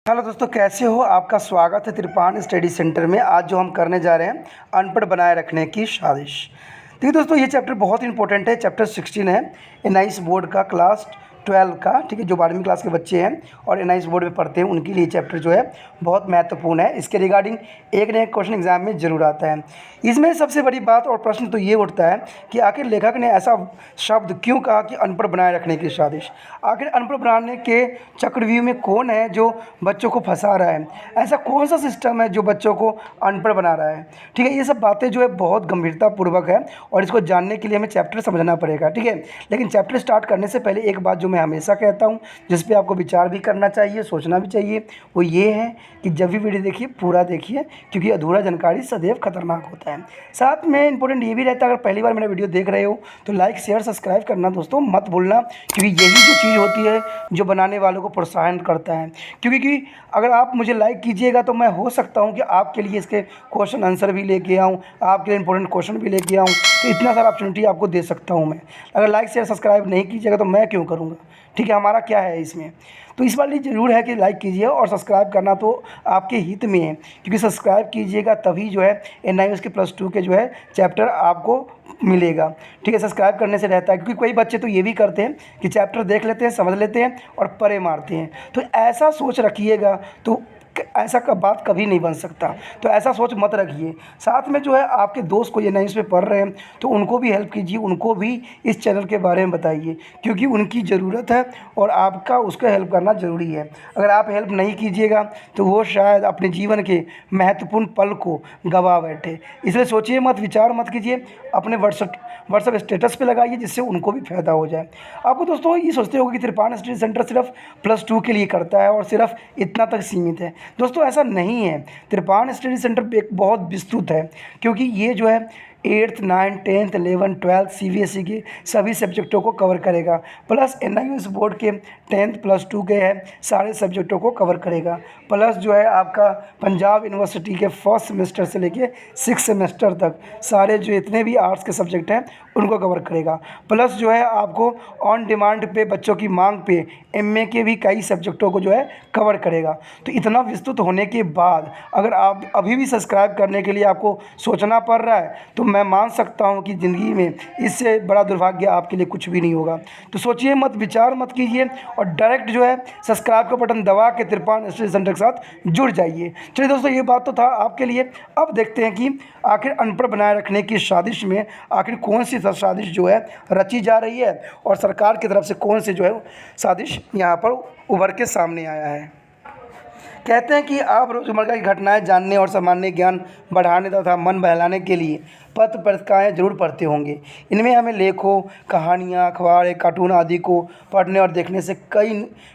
Hello दोस्तों, कैसे हो? आपका स्वागत है त्रिपान स्टडी सेंटर में। आज जो हम करने जा रहे हैं, अनपढ़ बनाए रखने की साजिश। देखिए दोस्तों, ये चैप्टर बहुत इंपॉर्टेंट है। चैप्टर 16 है एनआईएस बोर्ड का, क्लास 12 का। ठीक है, जो 12वीं क्लास के बच्चे हैं और एनआईएस बोर्ड में पढ़ते हैं, उनके लिए चैप्टर जो है बहुत महत्वपूर्ण है। इसके रिगार्डिंग एक न एक क्वेश्चन एग्जाम में ज़रूर आता है। इसमें सबसे बड़ी बात और प्रश्न तो ये उठता है कि आखिर लेखक ने ऐसा शब्द क्यों कहा कि अनपढ़ बनाए रखने की साजिश। आखिर अनपढ़ बनाने के चक्रव्यूह में कौन है जो बच्चों को फंसा रहा है? ऐसा कौन सा सिस्टम है जो बच्चों को अनपढ़ बना रहा है? ठीक है, ये सब बातें जो है बहुत गंभीरतापूर्वक है और इसको जानने के लिए हमें चैप्टर समझना पड़ेगा। ठीक है, लेकिन चैप्टर स्टार्ट करने से पहले एक बात जो मैं हमेशा कहता हूँ, जिस पे आपको विचार भी करना चाहिए, सोचना भी चाहिए, वो ये है कि जब भी वीडियो देखिए पूरा देखिए, क्योंकि अधूरा जानकारी सदैव खतरनाक होता है। साथ में इंपॉर्टेंट ये भी रहता है, अगर पहली बार मेरा वीडियो देख रहे हो तो लाइक शेयर सब्सक्राइब करना दोस्तों मत भूलना, क्योंकि यही जो चीज़ होती है जो बनाने वालों को प्रोत्साहन करता है। क्योंकि अगर आप मुझे लाइक कीजिएगा तो मैं हो सकता हूँ कि आपके लिए इसके क्वेश्चन आंसर भी लेके आऊँ, आपके लिए इंपॉर्टेंट क्वेश्चन भी लेके आऊँ, तो इतना सारा अपॉर्चुनिटी आपको दे सकता हूँ मैं। अगर लाइक शेयर सब्सक्राइब नहीं कीजिएगा तो मैं क्यों करूँगा? ठीक है, हमारा क्या है इसमें? तो इस वाली ज़रूर है कि लाइक कीजिए और सब्सक्राइब करना तो आपके हित में है, क्योंकि सब्सक्राइब कीजिएगा तभी जो है एनआईएस के +2 के जो है चैप्टर आपको मिलेगा। ठीक है, सब्सक्राइब करने से रहता है, क्योंकि कोई बच्चे तो ये भी करते हैं कि चैप्टर देख लेते हैं, समझ लेते हैं और परे मारते हैं। तो ऐसा सोच रखिएगा तो ऐसा का बात कभी नहीं बन सकता। तो ऐसा सोच मत रखिए। साथ में जो है आपके दोस्त को ये नई पे पढ़ रहे हैं तो उनको भी हेल्प कीजिए, उनको भी इस चैनल के बारे में बताइए, क्योंकि उनकी ज़रूरत है और आपका उसको हेल्प करना ज़रूरी है। अगर आप हेल्प नहीं कीजिएगा तो वो शायद अपने जीवन के महत्वपूर्ण पल को गंवा बैठे। इसलिए सोचिए मत, विचार मत कीजिए, अपने व्हाट्सएप स्टेटस पे लगाइए, जिससे उनको भी फ़ायदा हो जाए। आपको दोस्तों ये सोचते होंगे कि त्रिपान स्टडी सेंटर सिर्फ +2 के लिए करता है और सिर्फ इतना तक सीमित है। दोस्तों ऐसा नहीं है। त्रिपान स्टडी सेंटर एक बहुत विस्तृत है, क्योंकि ये जो है 8th 9th 10th 11th 12th CBSE के सभी सब्जेक्टों को कवर करेगा, प्लस एनआईएस बोर्ड के 10th +2 के है सारे सब्जेक्टों को कवर करेगा, प्लस जो है आपका पंजाब यूनिवर्सिटी के 1st सेमेस्टर से लेके 6th सेमेस्टर तक सारे जो इतने भी आर्ट्स के सब्जेक्ट हैं उनको कवर करेगा। प्लस जो है आपको ऑन डिमांड पे बच्चों की मांग पे एमए के भी कई सब्जेक्टों को जो है कवर करेगा। तो इतना विस्तृत होने के बाद अगर आप अभी भी सब्सक्राइब करने के लिए आपको सोचना पड़ रहा है तो मैं मान सकता हूं कि ज़िंदगी में इससे बड़ा दुर्भाग्य आपके लिए कुछ भी नहीं होगा। तो सोचिए मत, विचार मत कीजिए और डायरेक्ट जो है सब्सक्राइब का बटन दबा के त्रिपान स्टडी सेंटर के साथ जुड़ जाइए। चलिए दोस्तों, ये बात तो था आपके लिए। अब देखते हैं कि आखिर अनपढ़ बनाए रखने की साजिश में आखिर कौन सी साजिश जो है रची जा रही है और सरकार की तरफ से कौन सी जो है साजिश यहाँ पर उभर के सामने आया है। कहते हैं कि आप रोज़मर्रा की घटनाएं जानने और सामान्य ज्ञान बढ़ाने तथा मन बहलाने के लिए पत्र पत्रिकाएँ ज़रूर पढ़ते होंगे। इनमें हमें लेखों, कहानियाँ, अखबार, कार्टून आदि को पढ़ने और देखने से कई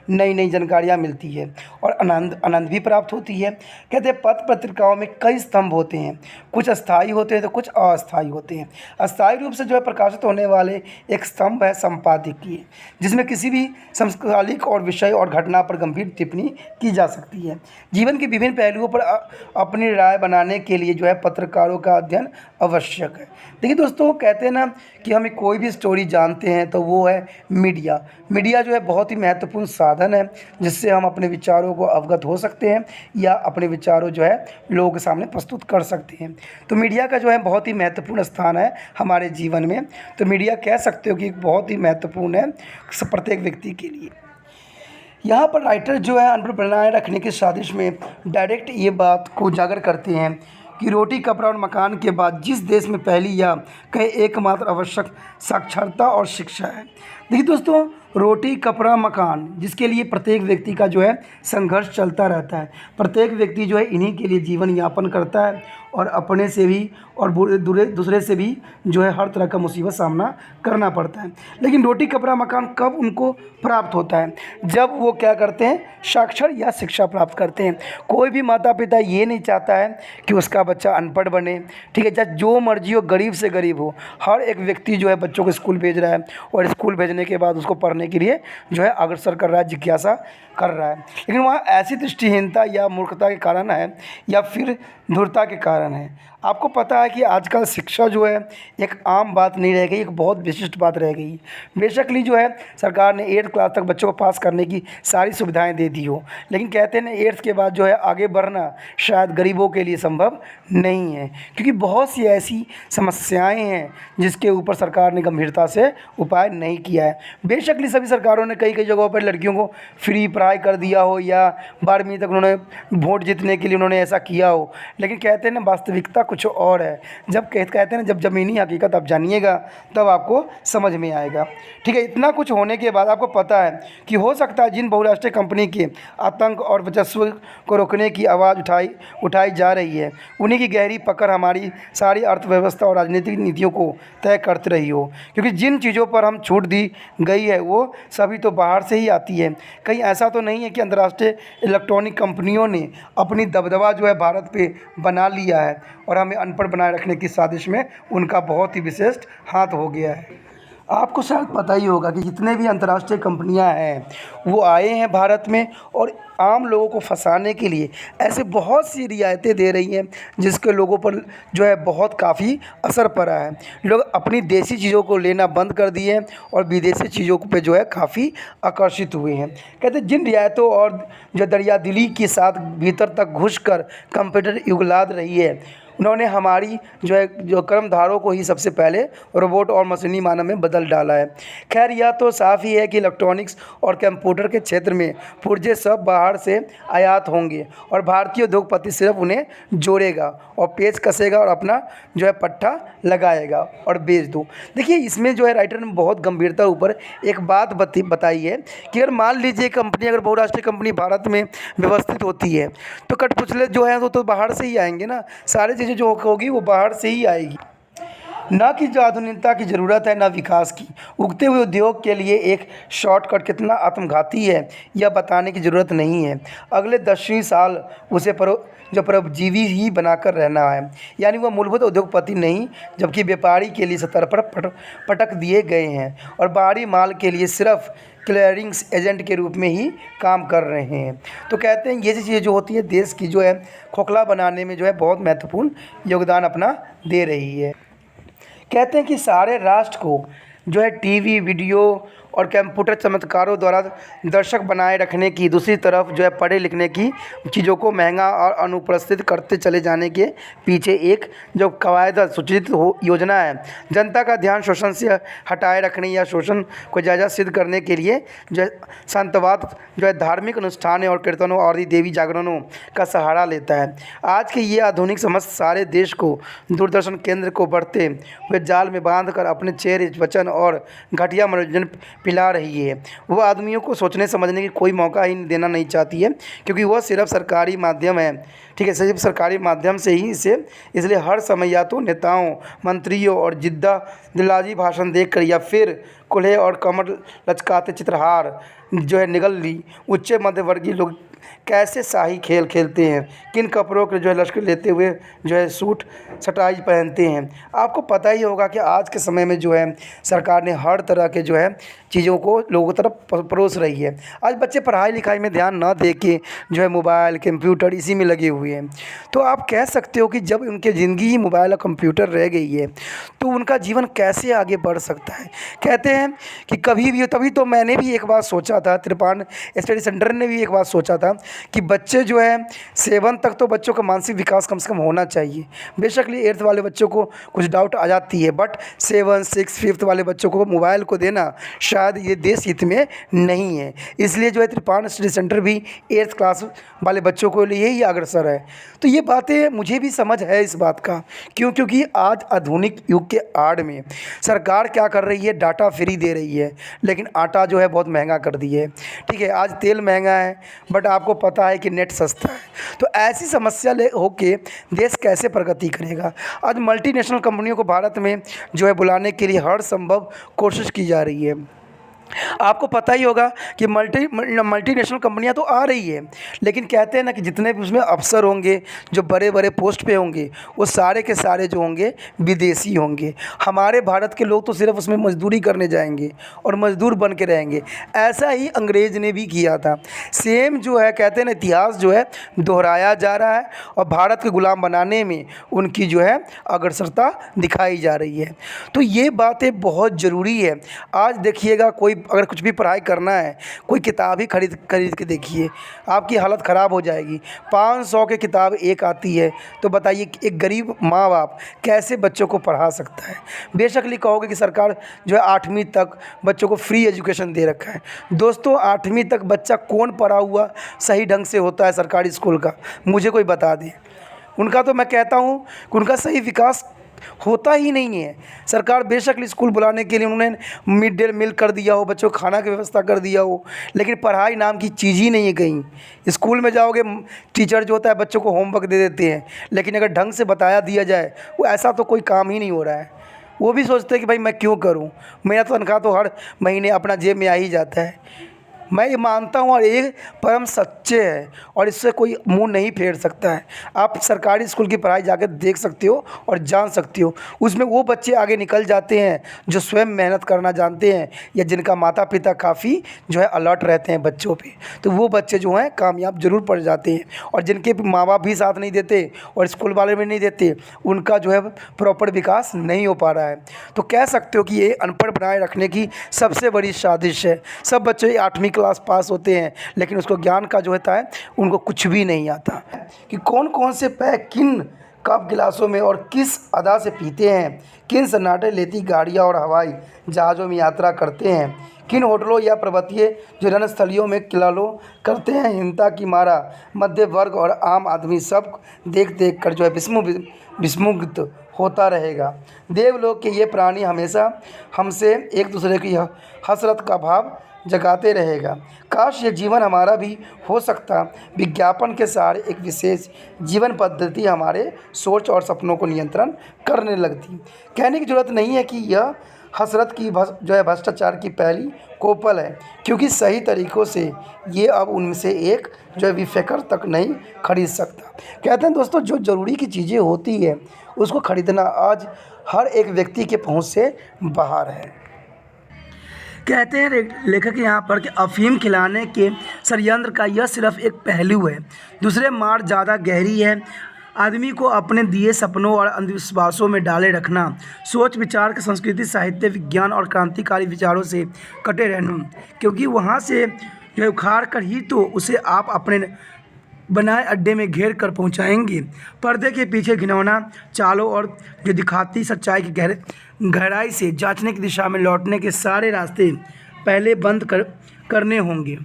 नई नई जानकारियाँ मिलती है और आनंद भी प्राप्त होती है। कहते हैं पत्र पत्रिकाओं में कई स्तंभ होते हैं, कुछ अस्थायी होते हैं तो कुछ अस्थायी होते हैं। अस्थायी रूप से जो है प्रकाशित होने वाले एक स्तंभ है संपादकीय, जिसमें किसी भी समकालिक और विषय और घटना पर गंभीर टिप्पणी की जा सकती है। जीवन के विभिन्न पहलुओं पर अपनी राय बनाने के लिए जो है पत्रकारों का अध्ययन आवश्यक है। देखिए दोस्तों, कहते हैं ना कि हमें कोई भी स्टोरी जानते हैं तो वो है मीडिया। मीडिया जो है बहुत ही महत्वपूर्ण साधन है, जिससे हम अपने विचारों को अवगत हो सकते हैं या अपने विचारों जो है लोगों के सामने प्रस्तुत कर सकते हैं। तो मीडिया का जो है बहुत ही महत्वपूर्ण स्थान है हमारे जीवन में। तो मीडिया कह सकते हो कि बहुत ही महत्वपूर्ण है प्रत्येक व्यक्ति के लिए। यहाँ पर राइटर जो है अनपढ़ बनाए रखने की साजिश में डायरेक्ट ये बात को उजागर करते हैं कि रोटी, कपड़ा और मकान के बाद जिस देश में पहली या कहे एकमात्र आवश्यक साक्षरता और शिक्षा है। देखिए दोस्तों, रोटी, कपड़ा, मकान, जिसके लिए प्रत्येक व्यक्ति का जो है संघर्ष चलता रहता है। प्रत्येक व्यक्ति जो है इन्हीं के लिए जीवन यापन करता है और अपने से भी और दूसरे से भी जो है हर तरह का मुसीबत सामना करना पड़ता है। लेकिन रोटी, कपड़ा, मकान कब उनको प्राप्त होता है? जब वो क्या करते हैं, साक्षर या शिक्षा प्राप्त करते हैं। कोई भी माता पिता ये नहीं चाहता है कि उसका बच्चा अनपढ़ बने। ठीक है, चाहे जो मर्जी हो, गरीब से गरीब हो, हर एक व्यक्ति जो है बच्चों को स्कूल भेज रहा है और स्कूल भेजने के बाद उसको पढ़ने के लिए जो है अग्रसर कर रहा है, जिज्ञासा कर रहा है। लेकिन वहाँ ऐसी दृष्टिहीनता या मूर्खता के कारण है या फिर धूर्तता के कारण है। आपको पता है कि आजकल शिक्षा जो है एक आम बात नहीं रह गई, एक बहुत विशिष्ट बात रह गई। बेशकली जो है सरकार ने 8th क्लास तक बच्चों को पास करने की सारी सुविधाएं दे दी हो, लेकिन कहते हैं ना 8th के बाद जो है आगे बढ़ना शायद गरीबों के लिए संभव नहीं है, क्योंकि बहुत सी ऐसी समस्याएं हैं जिसके ऊपर सरकार ने गंभीरता से उपाय नहीं किया है। बेशकली सभी सरकारों ने कई कई जगहों पर लड़कियों को फ्री पढ़ाई कर दिया हो या 12वीं तक उन्होंने वोट जीतने के लिए उन्होंने ऐसा किया हो, लेकिन कहते हैं ना वास्तविकता कुछ और है। जब कहते हैं ना जब ज़मीनी हकीकत आप जानिएगा तब आपको समझ में आएगा। ठीक है, इतना कुछ होने के बाद आपको पता है कि हो सकता है जिन बहुराष्ट्रीय कंपनी के आतंक और वर्चस्व को रोकने की आवाज़ उठाई जा रही है, उन्हीं की गहरी पकड़ हमारी सारी अर्थव्यवस्था और राजनीतिक नीतियों को तय करती रही हो, क्योंकि जिन चीज़ों पर हम छूट दी गई है वो सभी तो बाहर से ही आती है। कहीं ऐसा तो नहीं है कि अंतर्राष्ट्रीय इलेक्ट्रॉनिक कंपनियों ने अपनी दबदबा जो है भारत पे बना लिया है और हमें अनपढ़ बनाए रखने की साजिश में उनका बहुत ही विशिष्ट हाथ हो गया है। आपको शायद पता ही होगा कि जितने भी अंतर्राष्ट्रीय कंपनियां हैं वो आए हैं भारत में और आम लोगों को फंसाने के लिए ऐसे बहुत सी रियायतें दे रही हैं जिसके लोगों पर जो है बहुत काफ़ी असर पड़ा है। लोग अपनी देसी चीज़ों को लेना बंद कर दिए हैं और विदेशी चीज़ों पे जो है काफ़ी आकर्षित हुए हैं। कहते हैं जिन रियायतों और जो दरियादिली के साथ भीतर तक घुसकर कंप्यूटर युगलाद रही है, उन्होंने हमारी जो कर्मधारों को ही सबसे पहले रोबोट और मशीनी मानव में बदल डाला है। खैर यह तो साफ़ ही है कि इलेक्ट्रॉनिक्स और कंप्यूटर के क्षेत्र में पुर्जे सब बाहर से आयात होंगे और भारतीय उद्योगपति सिर्फ उन्हें जोड़ेगा और पेच कसेगा और अपना जो है पट्टा लगाएगा और बेच दो। देखिए इसमें जो है राइटर ने बहुत गंभीरता ऊपर एक बात बताई है कि अगर मान लीजिए कंपनी, अगर बहुराष्ट्रीय कंपनी भारत में व्यवस्थित होती है तो कठपुतले जो हैं वो तो बाहर से ही आएंगे ना, सारी चीज़ें जो होगी वो बाहर से ही आएगी। ना कि जो आधुनिकता की ज़रूरत है ना विकास की। उगते हुए उद्योग के लिए एक शॉर्टकट कितना आत्मघाती है यह बताने की ज़रूरत नहीं है। अगले 10वीं साल उसे परजीवी ही बनाकर रहना है, यानी वह मूलभूत उद्योगपति नहीं जबकि व्यापारी के लिए सतह पर पटक दिए गए हैं और बाहरी माल के लिए सिर्फ क्लियरिंग्स एजेंट के रूप में ही काम कर रहे हैं। तो कहते हैं ये चीज़ें जो होती है देश की जो है खोखला बनाने में जो है बहुत महत्वपूर्ण योगदान अपना दे रही है। कहते हैं कि सारे राष्ट्र को जो है टीवी, वीडियो और कंप्यूटर चमत्कारों द्वारा दर्शक बनाए रखने की, दूसरी तरफ जो है पढ़े लिखने की चीज़ों को महंगा और अनुपस्थित करते चले जाने के पीछे एक जो कायदा सूचित योजना है। जनता का ध्यान शोषण से हटाए रखने या शोषण को जायज़ सिद्ध करने के लिए जो है संतवाद जो है धार्मिक अनुष्ठान और कीर्तनों और देवी जागरणों का सहारा लेता है। आज के ये आधुनिक समझ सारे देश को दूरदर्शन केंद्र को बढ़ते हुए जाल में बांध कर अपने चेहरे, वचन और घटिया मनोरंजन पिला रही है। वह आदमियों को सोचने समझने की कोई मौका ही देना नहीं चाहती है, क्योंकि वह सिर्फ सरकारी माध्यम है। ठीक है, सिर्फ सरकारी माध्यम से ही इसे, इसलिए हर समय या तो नेताओं, मंत्रियों और जिद्दा दिलाजी भाषण देकर या फिर कुल्हे और कमर लचकाते चित्रहार जो है निगल ली उच्च मध्यवर्गीय लोग कैसे शाही खेल खेलते हैं, किन कपड़ों के जो है लश्कर लेते हुए जो है सूट सटाई पहनते हैं। आपको पता ही होगा कि आज के समय में जो है सरकार ने हर तरह के जो है चीज़ों को लोगों की तरफ परोस रही है। आज बच्चे पढ़ाई लिखाई में ध्यान ना दे के जो है मोबाइल, कंप्यूटर इसी में लगे हुए हैं। तो आप कह सकते हो कि जब उनकी ज़िंदगी ही मोबाइल और कंप्यूटर रह गई है तो उनका जीवन कैसे आगे बढ़ सकता है। कहते हैं कि कभी भी, तभी तो मैंने भी एक बात सोचा था, त्रिपाण स्टडी सेंटर ने भी एक बात सोचा था कि बच्चे जो है 7 तक तो बच्चों का मानसिक विकास कम से कम होना चाहिए। बेशकली 8th वाले बच्चों को कुछ डाउट आ जाती है, बट 7, 6, 5th वाले बच्चों को मोबाइल को देना शायद ये देश हित में नहीं है। इसलिए जो है त्रिपाण स्टडी सेंटर भी 8th क्लास वाले बच्चों को लिए ही अग्रसर है। तो ये बातें मुझे भी समझ है इस बात का, क्योंकि आज आधुनिक युग के आड़ में सरकार क्या कर रही है, डाटा फ्री दे रही है लेकिन आटा जो है बहुत महंगा कर दिए है। ठीक है, आज तेल महंगा है बट आपको पता है कि नेट सस्ता है। तो ऐसी समस्या होके देश कैसे प्रगति करेगा। आज मल्टीनेशनल कंपनियों को भारत में जो है बुलाने के लिए हर संभव कोशिश की जा रही है। आपको पता ही होगा कि मल्टीनेशनल कंपनियां तो आ रही है, लेकिन कहते हैं ना कि जितने भी उसमें अफ़सर होंगे, जो बड़े बड़े पोस्ट पे होंगे, वो सारे के सारे जो होंगे विदेशी होंगे। हमारे भारत के लोग तो सिर्फ उसमें मज़दूरी करने जाएंगे और मज़दूर बन के रहेंगे। ऐसा ही अंग्रेज़ ने भी किया था। सेम जो है कहते हैं ना, इतिहास जो है दोहराया जा रहा है और भारत के ग़ुलाम बनाने में उनकी जो है अग्रसरता दिखाई जा रही है। तो ये बातें बहुत ज़रूरी है। आज देखिएगा, कोई अगर कुछ भी पढ़ाई करना है, कोई किताब ही खरीद खरीद के देखिए, आपकी हालत ख़राब हो जाएगी। 500 की किताब एक आती है, तो बताइए कि एक गरीब माँ बाप कैसे बच्चों को पढ़ा सकता है। बेशक कहोगे कि सरकार जो है 8वीं तक बच्चों को फ्री एजुकेशन दे रखा है। दोस्तों, 8वीं तक बच्चा कौन पढ़ा हुआ सही ढंग से होता है सरकारी स्कूल का, मुझे कोई बता दे। उनका तो मैं कहता हूँ कि उनका सही विकास होता ही नहीं है। सरकार बेशक स्कूल बुलाने के लिए उन्होंने मिड डे मील कर दिया हो, बच्चों को खाना की व्यवस्था कर दिया हो, लेकिन पढ़ाई नाम की चीज़ ही नहीं है कहीं। स्कूल में जाओगे, टीचर जो होता है बच्चों को होमवर्क दे देते हैं, लेकिन अगर ढंग से बताया दिया जाए, वो ऐसा तो कोई काम ही नहीं हो रहा है। वो भी सोचते हैं कि भाई मैं क्यों करूं, मेरा तनख्वाह तो हर महीने अपना जेब में आ ही जाता है। मैं ये मानता हूँ और ये परम सच्चे है और इससे कोई मुंह नहीं फेर सकता है। आप सरकारी स्कूल की पढ़ाई जाकर देख सकते हो और जान सकते हो। उसमें वो बच्चे आगे निकल जाते हैं जो स्वयं मेहनत करना जानते हैं या जिनका माता पिता काफ़ी जो है अलर्ट रहते हैं बच्चों पे, तो वो बच्चे जो हैं कामयाब ज़रूर पड़ जाते हैं। और जिनके माँ बाप भी साथ नहीं देते और स्कूल वाले भी नहीं देते, उनका जो है प्रॉपर विकास नहीं हो पा रहा है। तो कह सकते हो कि ये अनपढ़ बनाए रखने की सबसे बड़ी साजिश है। सब बच्चे 8वीं क्लास पास होते हैं, लेकिन उसको ज्ञान का जो होता है उनको कुछ भी नहीं आता कि कौन कौन से पेय किन कप गिलासों में और किस अदा से पीते हैं, किन सन्नाटे लेती गाड़ियाँ और हवाई जहाज़ों में यात्रा करते हैं, किन होटलों या पर्वतीय जो रणस्थलियों में किलालो करते हैं। हिंसा की मारा मध्य वर्ग और आम आदमी सब देख देख कर जो है विस्मुग्ध होता रहेगा। देवलोक के ये प्राणी हमेशा हमसे एक दूसरे की हसरत का भाव जगाते रहेगा। काश ये जीवन हमारा भी हो सकता। विज्ञापन के सारे एक विशेष जीवन पद्धति हमारे सोच और सपनों को नियंत्रण करने लगती। कहने की ज़रूरत नहीं है कि यह हसरत की जो है भ्रष्टाचार की पहली कोपल है, क्योंकि सही तरीक़ों से ये अब उनमें से एक जो है विफेकर तक नहीं खरीद सकता। कहते हैं दोस्तों, जो ज़रूरी की चीज़ें होती है उसको ख़रीदना आज हर एक व्यक्ति के पहुँच से बाहर है। कहते हैं लेखक यहाँ पर कि अफीम खिलाने के षड्यंत्र का यह सिर्फ एक पहलू है, दूसरे मार ज़्यादा गहरी है। आदमी को अपने दिए सपनों और अंधविश्वासों में डाले रखना, सोच विचार के संस्कृति साहित्य विज्ञान और क्रांतिकारी विचारों से कटे रहना, क्योंकि वहाँ से जो है उखाड़ कर ही तो उसे आप अपने बनाए अड्डे में घेर कर पहुंचाएंगे। पर्दे के पीछे घिनौना चालों और जो दिखाती सच्चाई की गहराई से जांचने की दिशा में लौटने के सारे रास्ते पहले बंद करने होंगे।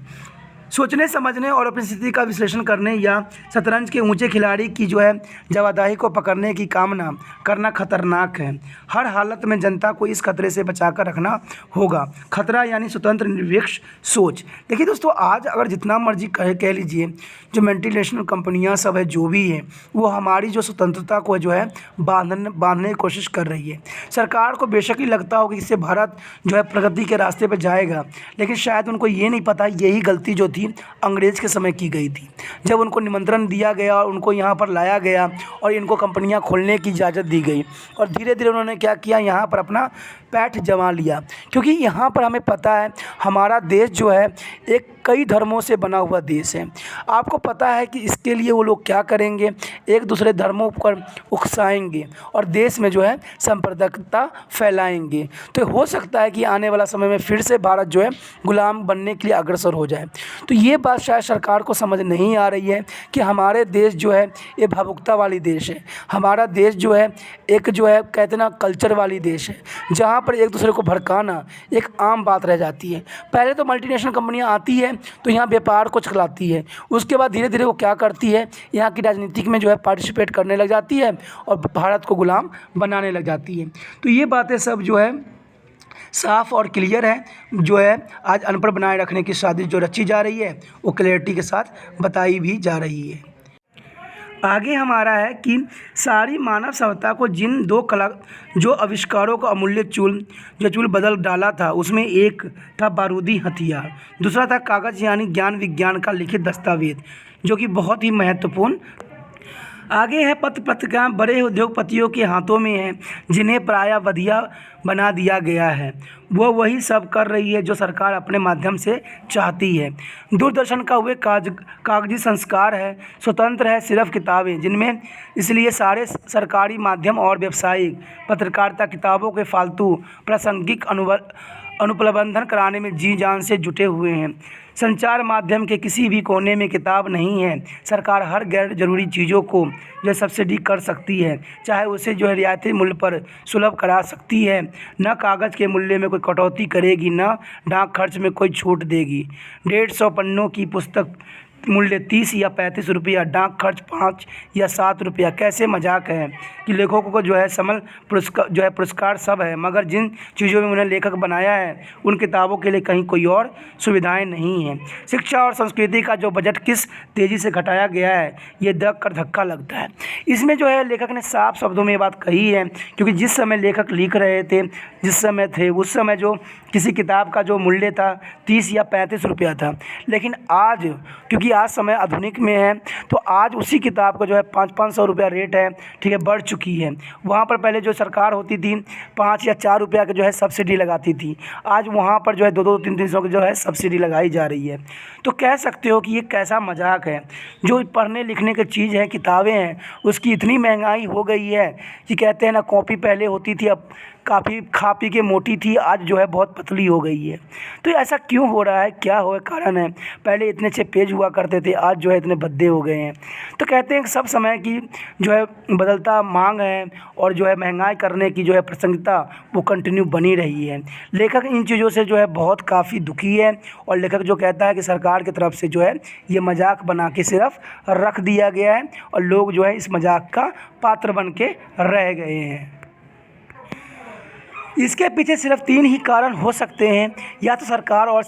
सोचने समझने और अपनी स्थिति का विश्लेषण करने या शतरंज के ऊंचे खिलाड़ी की जो है जवादाही को पकड़ने की कामना करना खतरनाक है। हर हालत में जनता को इस खतरे से बचाकर रखना होगा। खतरा यानी स्वतंत्र निरपेक्ष सोच। देखिए दोस्तों, आज अगर जितना मर्जी कह लीजिए, जो मल्टीनेशनल कंपनियां सब है जो भी है, वो हमारी जो स्वतंत्रता को जो है बांधने की कोशिश कर रही है। सरकार को बेशक ही लगता हो कि इससे भारत जो है प्रगति के रास्ते पर जाएगा, लेकिन शायद उनको ये नहीं पता यही गलती जो थी अंग्रेज़ के समय की गई थी, जब उनको निमंत्रण दिया गया और उनको यहाँ पर लाया गया और इनको कंपनियाँ खोलने की इजाज़त दी गई और धीरे धीरे उन्होंने क्या किया, यहाँ पर अपना पैठ जमा लिया। क्योंकि यहाँ पर हमें पता है हमारा देश जो है एक कई धर्मों से बना हुआ देश है। आपको पता है कि इसके लिए वो लोग क्या करेंगे, एक दूसरे धर्मों पर उकसाएंगे और देश में जो है सांप्रदायिकता फैलाएंगे। तो हो सकता है कि आने वाला समय में फिर से भारत जो है गुलाम बनने के लिए अग्रसर हो जाए। तो ये बात शायद सरकार को समझ नहीं आ रही है कि हमारे देश जो है ये भावुकता वाली देश है। हमारा देश जो है एक जो है कहते ना कल्चर वाली देश है, जहाँ पर एक दूसरे को भड़काना एक आम बात रह जाती है। पहले तो मल्टीनेशनल कंपनियाँ आती है तो यहाँ व्यापार को चलाती है, उसके बाद धीरे धीरे वो क्या करती है, यहाँ की राजनीतिक में जो है पार्टिसिपेट करने लग जाती है और भारत को गुलाम बनाने लग जाती है। तो ये बातें सब जो है साफ़ और क्लियर है। जो है आज अनपढ़ बनाए रखने की साजिश जो रची जा रही है वो क्लैरिटी के साथ बताई भी जा रही है। आगे हमारा है कि सारी मानव सभ्यता को जिन जो आविष्कारों का अमूल्य चूल बदल डाला था, उसमें एक था बारूदी हथियार, दूसरा था कागज़ यानी ज्ञान विज्ञान का लिखित दस्तावेज, जो कि बहुत ही महत्वपूर्ण। आगे है पत्र पत्रिकाएँ बड़े उद्योगपतियों के हाथों में हैं, जिन्हें प्रायः वधिया बना दिया गया है। वो वही सब कर रही है जो सरकार अपने माध्यम से चाहती है। दूरदर्शन का वे कागजी संस्कार है, स्वतंत्र है सिर्फ किताबें, जिनमें इसलिए सारे सरकारी माध्यम और व्यावसायिक पत्रकारिता किताबों के फालतू प्रासंगिक अनुप्रबंधन कराने में जी जान से जुटे हुए हैं। संचार माध्यम के किसी भी कोने में किताब नहीं है। सरकार हर गैर जरूरी चीज़ों को जो है सब्सिडी कर सकती है, चाहे उसे जो है रियायती मूल्य पर सुलभ करा सकती है। न कागज़ के मूल्य में कोई कटौती करेगी, न डाक खर्च में कोई छूट देगी। 150 पन्नों की पुस्तक मूल्य 30 या 35 रुपया, डाक खर्च 5 या 7 रुपया। कैसे मजाक है कि लेखकों को जो है समल पुरस्कार सब है, मगर जिन चीज़ों में उन्हें लेखक बनाया है उन किताबों के लिए कहीं कोई और सुविधाएं नहीं हैं। शिक्षा और संस्कृति का जो बजट किस तेज़ी से घटाया गया है, ये देख कर धक्का लगता है। इसमें जो है लेखक ने साफ शब्दों में ये बात कही है, क्योंकि जिस समय लेखक लिख रहे थे, जिस समय थे, उस समय जो किसी किताब का जो मूल्य था 30 या 35 रुपया था। लेकिन आज, क्योंकि आज समय आधुनिक में है, तो आज उसी किताब का जो है 500 रुपया रेट है, ठीक है, बढ़ चुकी है। वहाँ पर पहले जो सरकार होती थी 5 या 4 रुपया की जो है सब्सिडी लगाती थी, आज वहाँ पर जो है 2-2, 3-300 की जो है सब्सिडी लगाई जा रही है। तो कह सकते हो कि ये कैसा मजाक है। जो पढ़ने लिखने की चीज़ है, किताबें हैं, उसकी इतनी महंगाई हो गई है कि कहते हैं ना, कॉपी पहले होती थी, अब काफ़ी खा पी के मोटी थी, आज जो है बहुत पतली हो गई है। तो ऐसा क्यों हो रहा है, क्या हो कारण है? पहले इतने अच्छे पेज हुआ करते थे, आज जो है इतने भद्दे हो गए हैं। तो कहते हैं कि सब समय की जो है बदलता मांग है और जो है महंगाई करने की जो है प्रासंगिकता वो कंटिन्यू बनी रही है। लेखक इन चीज़ों से जो है बहुत काफ़ी दुखी है, और लेखक जो कहता है कि सरकार की तरफ से जो है ये मजाक बना के सिर्फ रख दिया गया है और लोग जो है इस मजाक का पात्र बन के रह गए हैं। इसके पीछे सिर्फ 3 ही कारण हो सकते हैं। या तो सरकार और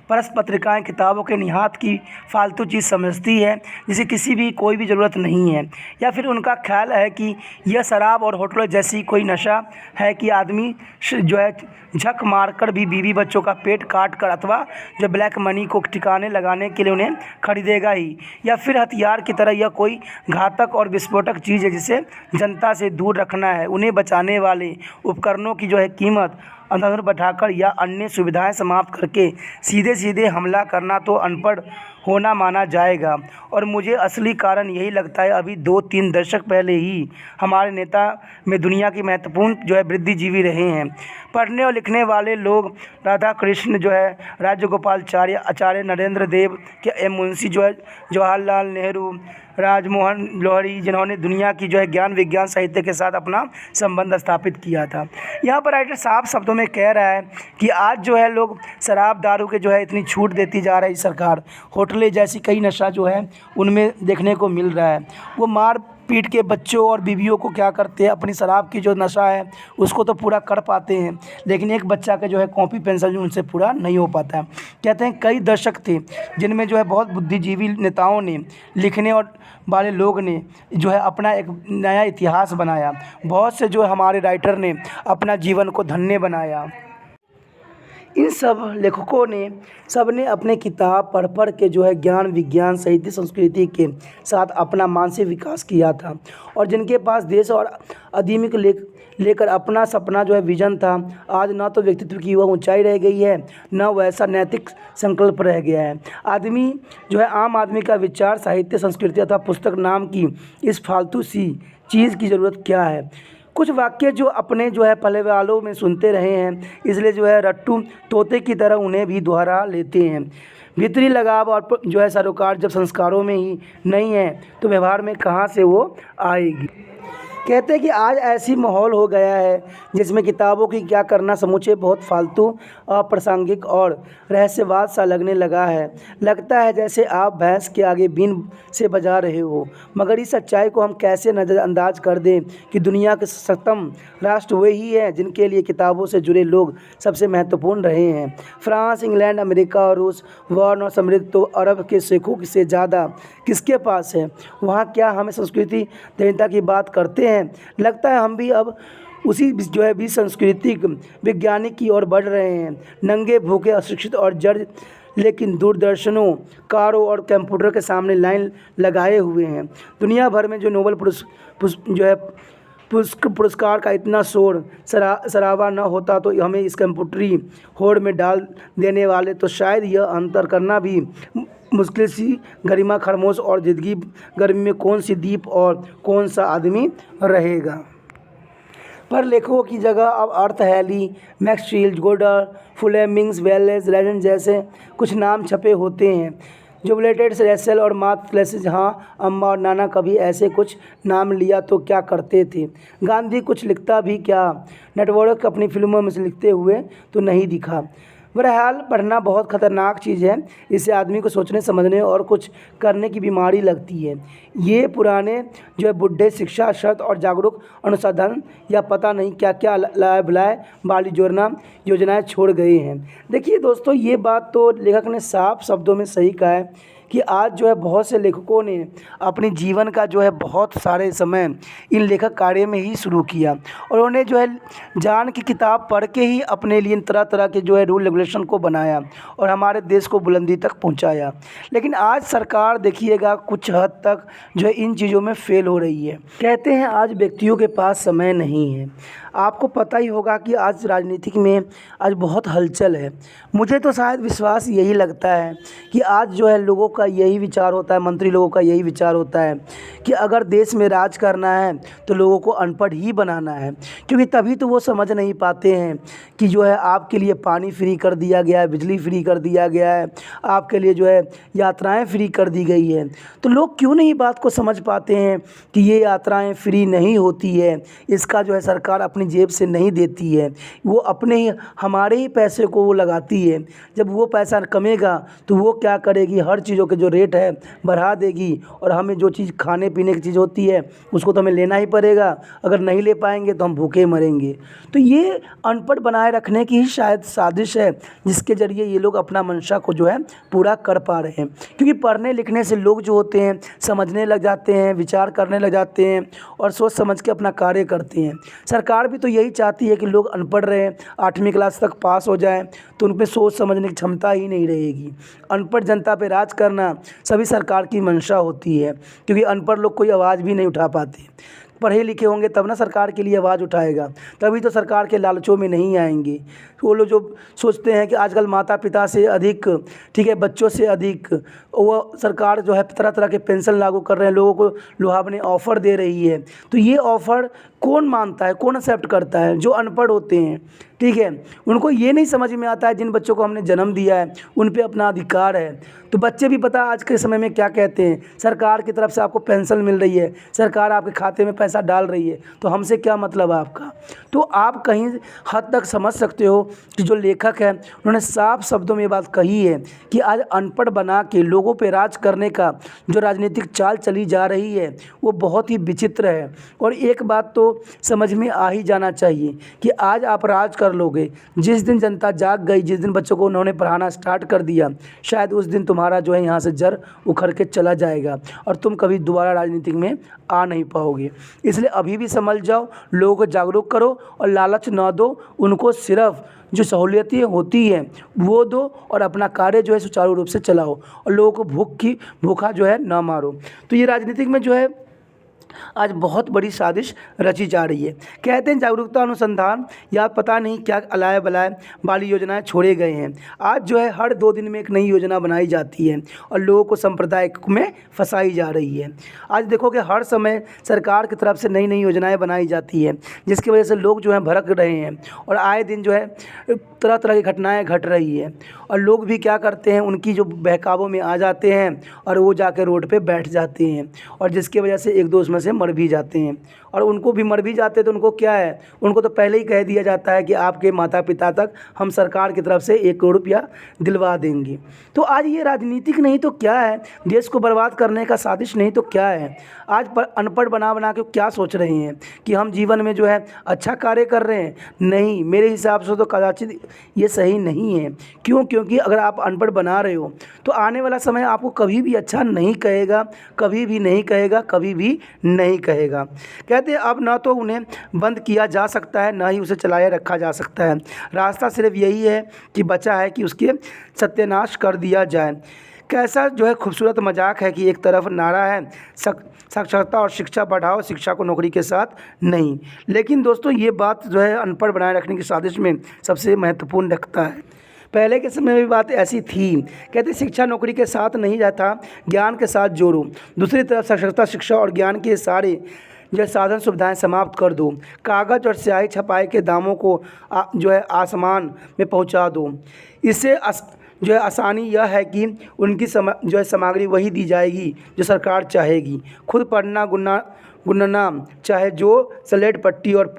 परस पत्रिकाएँ किताबों के निहात की फालतू चीज़ समझती है, जिसे कोई भी ज़रूरत नहीं है। या फिर उनका ख्याल है कि यह शराब और होटलों जैसी कोई नशा है कि आदमी जो है झक मारकर भी बीवी बच्चों का पेट काट कर अथवा जो ब्लैक मनी को ठिकाने लगाने के लिए उन्हें खरीदेगा ही। या फिर हथियार की तरह यह कोई घातक और विस्फोटक चीज़ है जिसे जनता से दूर रखना है। उन्हें बचाने वाले उपकरणों की जो है कीमत अंधाधुंध बैठाकर या अन्य सुविधाएं समाप्त करके सीधे हमला करना तो अनपढ़ होना माना जाएगा। और मुझे असली कारण यही लगता है, अभी 2-3 दशक पहले ही हमारे नेता में दुनिया की महत्वपूर्ण जो है बुद्धिजीवी रहे हैं। पढ़ने और लिखने वाले लोग राधा कृष्ण जो है, राजगोपालाचार्य, आचार्य नरेंद्र देव के एम मुंशी जो है, जवाहरलाल नेहरू, राजमोहन लोहिड़ी, जिन्होंने दुनिया की जो है ज्ञान विज्ञान साहित्य के साथ अपना संबंध स्थापित किया था। यहाँ पर राइटर साफ शब्दों में कह रहा है कि आज जो है लोग शराब दारू के जो है इतनी छूट देती जा रही सरकार, होटलें जैसी कई नशा जो है उनमें देखने को मिल रहा है। वो मार पीट के बच्चों और बीवियों को क्या करते हैं, अपनी शराब की जो नशा है उसको तो पूरा कर पाते हैं, लेकिन एक बच्चा का जो है कॉपी पेंसिल जो उनसे पूरा नहीं हो पाता है। कहते हैं कई दशक थे जिनमें जो है बहुत बुद्धिजीवी नेताओं ने, लिखने और वाले लोग ने जो है अपना एक नया इतिहास बनाया। बहुत से जो हमारे राइटर ने अपना जीवन को धन्य बनाया। इन सब लेखकों ने सबने अपने किताब पढ़ के जो है ज्ञान विज्ञान साहित्य संस्कृति के साथ अपना मानसिक विकास किया था, और जिनके पास देश और आदमी को लेकर अपना सपना जो है विजन था, आज ना तो व्यक्तित्व की वह ऊंचाई रह गई है, न वैसा नैतिक संकल्प रह गया है। आदमी जो है आम आदमी का विचार साहित्य संस्कृति अथवा पुस्तक नाम की इस फालतू सी चीज़ की ज़रूरत क्या है। कुछ वाक्य जो अपने जो है पहले वालों में सुनते रहे हैं, इसलिए जो है रट्टू तोते की तरह उन्हें भी दोहरा लेते हैं। भीतरी लगाव और जो है सरोकार जब संस्कारों में ही नहीं है तो व्यवहार में कहाँ से वो आएगी। कहते हैं कि आज ऐसी माहौल हो गया है जिसमें किताबों की क्या करना समूचे बहुत फालतू, अप्रासंगिक और रहस्यवाद सा लगने लगा है। लगता है जैसे आप भैंस के आगे बीन से बजा रहे हो। मगर इस सच्चाई को हम कैसे नज़रअंदाज कर दें कि दुनिया के सत्तम राष्ट्र वही हैं जिनके लिए किताबों से जुड़े लोग सबसे महत्वपूर्ण रहे हैं। फ्रांस, इंग्लैंड, अमेरिका और रूस, वर्ण और समृद्ध तो अरब के शेखों से ज़्यादा किसके पास है? वहाँ क्या हम संस्कृति दृढ़ता की बात करते हैं? लगता है हम भी अब उसी भी सांस्कृतिक वैज्ञानिक की ओर बढ़ रहे हैं। नंगे, भूखे, अशिक्षित और जड़, लेकिन दूरदर्शनों, कारों और कंप्यूटर के सामने लाइन लगाए हुए हैं। दुनिया भर में जो नोबेल पुरस्कार का इतना शोर शराबा न होता तो हमें इस कंप्यूटरी होड़ में डाल देने वाले तो शायद यह अंतर करना भी मुश्किल सी गरिमा खरमोश और ज़िंदगी गर्मी में कौन सी दीप और कौन सा आदमी रहेगा। पर लेखकों की जगह अब अर्थ हैली, मैक्सवेल, गोडर, फ्लेमिंग, वेलेस, लेजेंड जैसे कुछ नाम छपे होते हैं। जुबिलेटेड, रसेल और मार्क ट्वेन, हाँ अम्मा और नाना कभी ऐसे कुछ नाम लिया तो क्या करते थे। गांधी कुछ लिखता भी क्या? नेटवर्क अपनी फिल्मों में से लिखते हुए तो नहीं दिखा। बहरहाल पढ़ना बहुत ख़तरनाक चीज़ है। इससे आदमी को सोचने, समझने और कुछ करने की बीमारी लगती है। ये पुराने बुढ़े शिक्षा, शर्त और जागरूक अनुसंधान या पता नहीं क्या क्या लाए भुलाए वाली योजनाएं छोड़ गए हैं। देखिए दोस्तों, ये बात तो लेखक ने साफ शब्दों में सही कहा है कि आज बहुत से लेखकों ने अपनी जीवन का बहुत सारे समय इन लेखक कार्य में ही शुरू किया और उन्हें जान की किताब पढ़ के ही अपने लिए तरह तरह के रूल रेगुलेशन को बनाया और हमारे देश को बुलंदी तक पहुंचाया। लेकिन आज सरकार देखिएगा कुछ हद तक इन चीज़ों में फेल हो रही है। कहते हैं आज व्यक्तियों के पास समय नहीं है। आपको पता ही होगा कि आज राजनीतिक में आज बहुत हलचल है। मुझे तो शायद विश्वास यही लगता है कि आज लोगों का यही विचार होता है, मंत्री लोगों का यही विचार होता है कि अगर देश में राज करना है तो लोगों को अनपढ़ ही बनाना है, क्योंकि तभी तो वो समझ नहीं पाते हैं कि आपके लिए पानी फ्री कर दिया गया है, बिजली फ्री कर दिया गया है, आपके लिए यात्राएं फ्री कर दी गई है। तो लोग क्यों नहीं बात को समझ पाते हैं कि ये यात्राएं फ्री नहीं होती है, इसका सरकार अपनी जेब से नहीं देती है, वो अपने ही हमारे ही पैसे को वो लगाती है। जब वो पैसा कमेगा तो वो क्या करेगी, हर चीज़ों के रेट है बढ़ा देगी और हमें जो चीज़ खाने पीने की चीज़ होती है उसको तो हमें लेना ही पड़ेगा। अगर नहीं ले पाएंगे तो हम भूखे मरेंगे। तो ये अनपढ़ बनाए रखने की ही शायद साजिश है जिसके ज़रिए ये लोग अपना मंशा को पूरा कर पा रहे हैं। क्योंकि पढ़ने लिखने से लोग होते हैं समझने लग जाते हैं, विचार करने लग जाते हैं और सोच समझ के अपना कार्य करते हैं। सरकार भी तो यही चाहती है कि लोग अनपढ़ रहें, 8वीं क्लास तक पास हो जाएं, तो उन पे सोच समझने की क्षमता ही नहीं रहेगी। अनपढ़ जनता पे राज करना सभी सरकार की मंशा होती है, क्योंकि अनपढ़ लोग कोई आवाज़ भी नहीं उठा पाते। पढ़े लिखे होंगे तब ना सरकार के लिए आवाज़ उठाएगा, तभी तो सरकार के लालचों में नहीं आएंगे। वो लोग जो सोचते हैं कि आजकल माता पिता से अधिक, ठीक है, बच्चों से अधिक वो सरकार तरह तरह के पेंशन लागू कर रहे हैं, लोगों को लुभावने ऑफ़र दे रही है। तो ये ऑफ़र कौन मानता है, कौन एक्सेप्ट करता है? जो अनपढ़ होते हैं, ठीक है, उनको ये नहीं समझ में आता है जिन बच्चों को हमने जन्म दिया है उन पे अपना अधिकार है। तो बच्चे भी पता आज के समय में क्या कहते हैं, सरकार की तरफ से आपको पेंशन मिल रही है, सरकार आपके खाते में पैसा डाल रही है, तो हमसे क्या मतलब आपका। तो आप कहीं हद तक समझ सकते हो कि जो लेखक है उन्होंने साफ शब्दों में ये बात कही है कि आज अनपढ़ बना के लोगों पे राज करने का जो राजनीतिक चाल चली जा रही है वो बहुत ही विचित्र है। और एक बात तो समझ में आ ही जाना चाहिए कि आज आप राज कर लोगे, जिस दिन जनता जाग गई, जिस दिन बच्चों को उन्होंने पढ़ाना स्टार्ट कर दिया, शायद उस दिन तुम्हारा यहाँ से जड़ उखड़ के चला जाएगा और तुम कभी दोबारा राजनीतिक में आ नहीं पाओगे। इसलिए अभी भी समझ जाओ, लोगों को जागरूक करो और लालच ना दो, उनको सिर्फ जो सहूलियतें होती हैं वो दो और अपना कार्य सुचारू रूप से चलाओ और लोगों को भूखा ना मारो। तो ये राजनीतिक में आज बहुत बड़ी साजिश रची जा रही है। कहते हैं जागरूकता अनुसंधान या पता नहीं क्या अलाय बलाय वाली योजनाएं छोड़े गए हैं। आज हर 2 दिन में एक नई योजना बनाई जाती है और लोगों को सांप्रदायिक में फंसाई जा रही है। आज देखो कि हर समय सरकार की तरफ से नई नई योजनाएं बनाई जाती है जिसकी वजह से लोग भड़क रहे हैं और आए दिन तरह तरह की घटनाएँ घट रही है और लोग भी क्या करते हैं, उनकी बहकावों में आ जाते हैं और वो जाकर रोड पर बैठ जाते हैं और जिसकी वजह से एक दो उसमें से मर भी जाते हैं और उनको भी मर भी जाते तो उनको क्या है, उनको तो पहले ही कह दिया जाता है कि आपके माता पिता तक हम सरकार की तरफ से 1 करोड़ रुपया दिलवा देंगे। तो आज ये राजनीतिक नहीं तो क्या है, देश को बर्बाद करने का साजिश नहीं तो क्या है। आज पर अनपढ़ बना बना के क्या सोच रहे हैं कि हम जीवन में जो है अच्छा कार्य कर रहे हैं। नहीं, मेरे हिसाब से तो कदाचित ये सही नहीं है। क्यों? क्योंकि अगर आप अनपढ़ बना रहे हो तो आने वाला समय आपको कभी भी अच्छा नहीं कहेगा, कभी भी नहीं कहेगा, कभी भी नहीं कहेगा। कहते हैं अब ना तो उन्हें बंद किया जा सकता है, ना ही उसे चलाए रखा जा सकता है। रास्ता सिर्फ यही है कि बचा है कि उसके सत्यानाश कर दिया जाए। कैसा जो है खूबसूरत मजाक है कि एक तरफ नारा है साक्षरता और शिक्षा बढ़ाओ, शिक्षा को नौकरी के साथ नहीं। लेकिन दोस्तों ये बात जो है अनपढ़ बनाए रखने की साजिश में सबसे महत्वपूर्ण रखता है। पहले के समय में भी बात ऐसी थी, कहते शिक्षा नौकरी के साथ नहीं जाता, ज्ञान के साथ जोड़ो। दूसरी तरफ साक्षरता, शिक्षा और ज्ञान के सारे जो साधन सुविधाएं समाप्त कर दो। कागज़ और स्याही छपाई के दामों को जो है आसमान में पहुंचा दो। इससे जो है आसानी यह है कि उनकी जो है सामग्री वही दी जाएगी जो सरकार चाहेगी। खुद पढ़ना गुनना चाहे जो स्लेट पट्टी और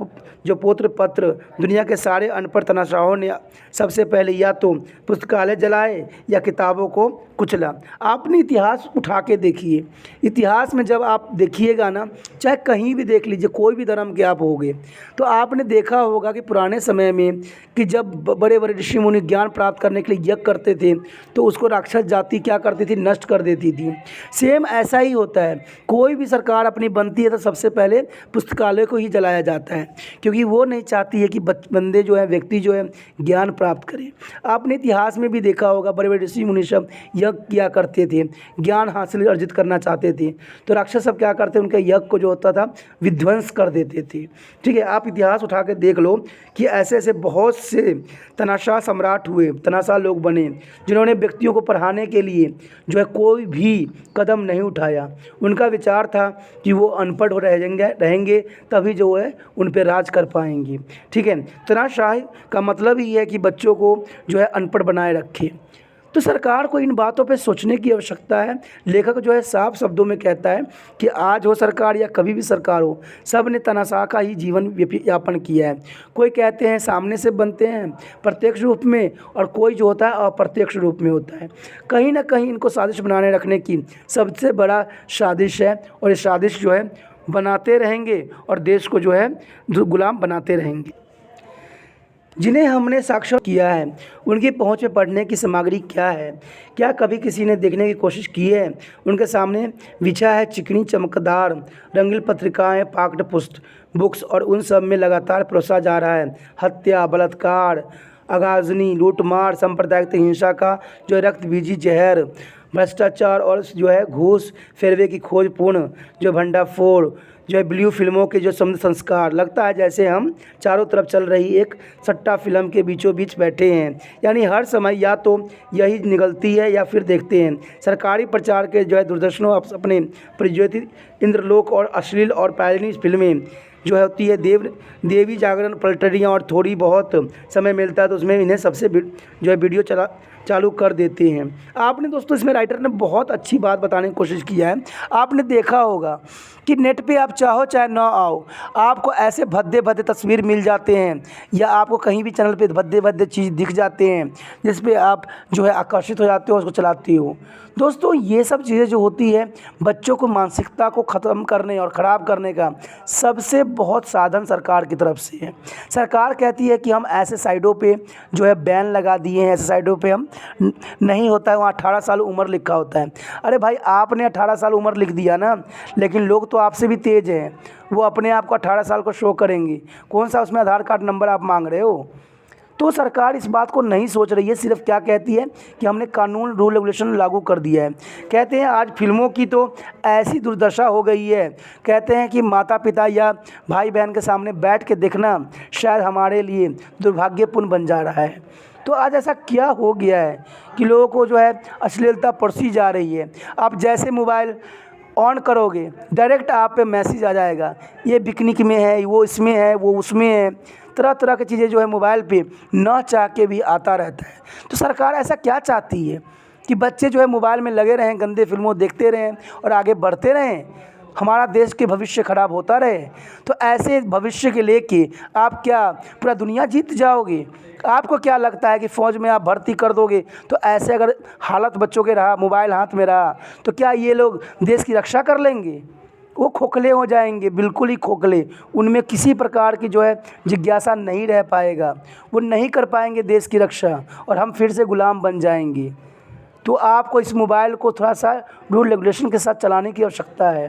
जो पोत्र पत्र, दुनिया के सारे अनपढ़ तनाशाहों ने सबसे पहले या तो पुस्तकालय जलाए या किताबों को कुचला। आपने इतिहास उठा के देखिए, इतिहास में जब आप देखिएगा ना, चाहे कहीं भी देख लीजिए, कोई भी धर्म के आप होगे, तो आपने देखा होगा कि पुराने समय में कि जब बड़े बड़े ऋषि मुनि ज्ञान प्राप्त करने के लिए यज्ञ करते थे तो उसको राक्षस जाति क्या करती थी, नष्ट कर देती थी। सेम ऐसा ही होता है, कोई भी सरकार अपनी बनती है तो सबसे पहले पुस्तकालय को ही जलाया जाता है, क्योंकि वो नहीं चाहती है कि बंदे जो है, व्यक्ति जो है ज्ञान प्राप्त करें। आपने इतिहास में भी देखा होगा बड़े बड़े ऋषि मुनि सब यज्ञ किया करते थे, ज्ञान हासिल अर्जित करना चाहते थे, तो राक्षस सब क्या करते, उनके यज्ञ को जो होता था विध्वंस कर देते थे। ठीक है, आप इतिहास उठा के देख लो कि ऐसे ऐसे बहुत से तनाशाह सम्राट हुए, तनाशाह लोग बने, जिन्होंने व्यक्तियों को पढ़ाने के लिए जो है कोई भी कदम नहीं उठाया। उनका विचार था कि वो अनपढ़ हो रहेंगे तभी जो है उन पर राज कर पाएंगे। ठीक है, तनाशाही का मतलब ही है कि बच्चों को जो है अनपढ़ बनाए रखे। तो सरकार को इन बातों पे सोचने की आवश्यकता है। लेखक जो है साफ शब्दों में कहता है कि आज हो सरकार या कभी भी सरकार हो, सब ने तनाशाह का ही जीवन यापन किया है। कोई कहते हैं सामने से बनते हैं प्रत्यक्ष रूप में, और कोई जो होता है अप्रत्यक्ष रूप में होता है। कहीं ना कहीं इनको साजिश बनाने रखने की सबसे बड़ा साजिश है, और ये साजिश जो है बनाते रहेंगे और देश को जो है गुलाम बनाते रहेंगे। जिन्हें हमने साक्षर किया है उनकी पहुंच में पढ़ने की सामग्री क्या है, क्या कभी किसी ने देखने की कोशिश की है? उनके सामने बिछा है चिकनी चमकदार रंगीन पत्रिकाएं, पाठ्य पुस्तक, बुक्स, और उन सब में लगातार परोसा जा रहा है हत्या, बलात्कार, अगाजनी, लूटमार, सांप्रदायिक हिंसा का जो रक्त बीजी जहर, भ्रष्टाचार और जो है घूस फेरवे की खोजपूर्ण जो भंडाफोड़, जो है ब्लू फिल्मों के जो समुद्र संस्कार। लगता है जैसे हम चारों तरफ चल रही एक सट्टा फिल्म के बीचों बीच बैठे हैं। यानी हर समय या तो यही निकलती है या फिर देखते हैं सरकारी प्रचार के जो है दूरदर्शनों अपने प्रज्योति इंद्रलोक और अश्लील और पैरनी फिल्में जो होती है देवी जागरण पलटनियाँ, और थोड़ी बहुत समय मिलता है तो उसमें इन्हें सबसे जो है वीडियो चालू कर देते हैं। आपने दोस्तों इसमें राइटर ने बहुत अच्छी बात बताने की कोशिश किया है। आपने देखा होगा कि नेट पे आप चाहो चाहे ना आओ, आपको ऐसे भद्दे भद्दे तस्वीर मिल जाते हैं, या आपको कहीं भी चैनल पे भद्दे भद्दे चीज़ दिख जाते हैं जिस पे आप जो है आकर्षित हो जाते हो, उसको चलाते हो। दोस्तों ये सब चीज़ें जो होती है बच्चों को मानसिकता को ख़त्म करने और ख़राब करने का सबसे बहुत साधन सरकार की तरफ से है। सरकार कहती है कि हम ऐसे साइडों पे जो है बैन लगा दिए हैं, ऐसे साइडों पे हम नहीं होता है वहाँ 18 साल उम्र लिखा होता है। अरे भाई आपने 18 साल उम्र लिख दिया ना, लेकिन लोग तो आपसे भी तेज़ हैं, वो अपने आप को 18 साल को शो करेंगे। कौन सा उसमें आधार कार्ड नंबर आप मांग रहे हो? तो सरकार इस बात को नहीं सोच रही है, सिर्फ क्या कहती है कि हमने कानून रूल रेगुलेशन लागू कर दिया है। कहते हैं आज फिल्मों की तो ऐसी दुर्दशा हो गई है, कहते हैं कि माता पिता या भाई बहन के सामने बैठ के देखना शायद हमारे लिए दुर्भाग्यपूर्ण बन जा रहा है। तो आज ऐसा क्या हो गया है कि लोगों को जो है अश्लीलता परोसी जा रही है। आप जैसे मोबाइल ऑन करोगे डायरेक्ट आप पे मैसेज आ जाएगा, ये पिकनिक में है, वो इसमें है, वो उसमें है, तरह तरह की चीज़ें जो है मोबाइल पे ना चाह के भी आता रहता है। तो सरकार ऐसा क्या चाहती है कि बच्चे जो है मोबाइल में लगे रहें, गंदे फिल्मों देखते रहें और आगे बढ़ते रहें? हमारा देश के भविष्य खराब होता रहे। तो ऐसे भविष्य के लेके आप क्या पूरा दुनिया जीत जाओगे? आपको क्या लगता है कि फ़ौज में आप भर्ती कर दोगे तो ऐसे अगर हालत बच्चों के रहा, मोबाइल हाथ में रहा, तो क्या ये लोग देश की रक्षा कर लेंगे? वो खोखले हो जाएंगे, बिल्कुल ही खोखले। उनमें किसी प्रकार की जो है जिज्ञासा नहीं रह पाएगा, वो नहीं कर पाएंगे देश की रक्षा और हम फिर से गुलाम बन जाएंगे। तो आपको इस मोबाइल को थोड़ा सा रूल रेगुलेशन के साथ चलाने की आवश्यकता है,